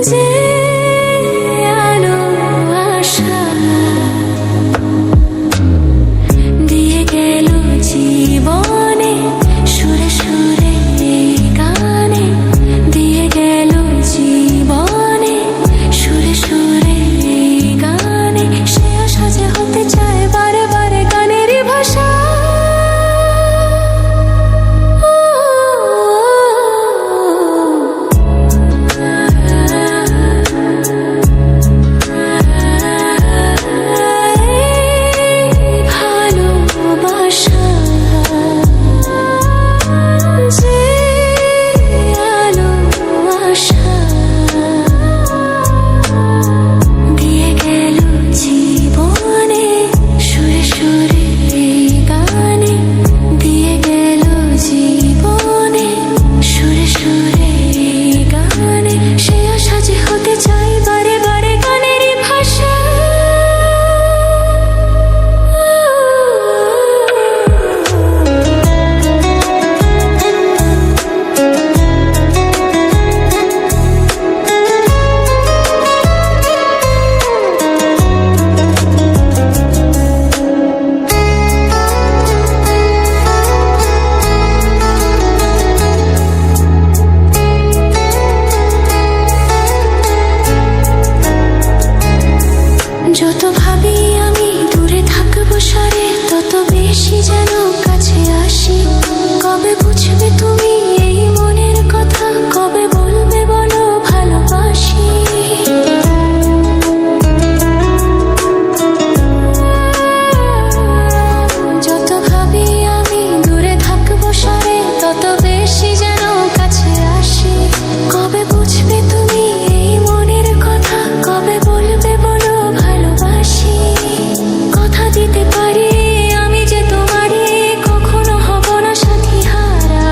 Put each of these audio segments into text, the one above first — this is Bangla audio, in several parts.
যে আলো আশা দিয়ে গেল জীবনে, সুরে সুরে গানে দিয়ে গেল জীবনে, সুরে সুরে গানে। সে আশা যে হতে চায় বারে বারে গানেরই ভাষা। যত ভাবি আমি দূরে থাকবো সারে, তত বেশি যেন কাছে আসি। কবে বুঝবে তুমি এই মনের কথা, কবে বলবে বলো ভালোবাসি। যত ভাবি আমি দূরে থাকবো সারে, তত বেশি যেন কাছে আসি। কবে বুঝবে তুমি এই মনের কথা, কবে বলবে বলো ভালোবাসি। কথা দিতে পারি আমি যে তোমারই, কখনো হব না সাথী হারা।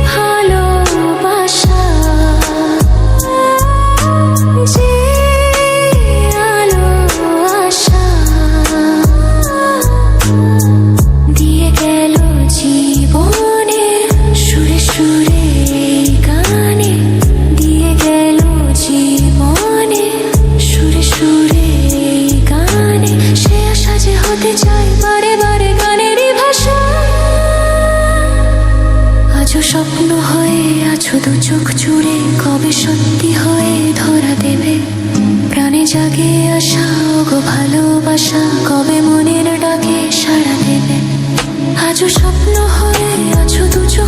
ভালোবাসা যে আলো আশা দিয়ে গেল জীবনে, সুরে সুরে গানে দিয়ে গেল জীবনে, সুরে সুরে গানে। সে আশা যে হতে চায় বারে বারে গানেরই ভাষা। আজও স্বপ্ন হয়ে আছো দু চোখ জুড়ে, কবে সত্যি হয়ে ধরা দেবে। প্রাণে জাগে আশা গো ভালোবাসা, কবে মনের ডাকে সাড়া দেবে। আজও স্বপ্ন হয়ে আছো দু চোখ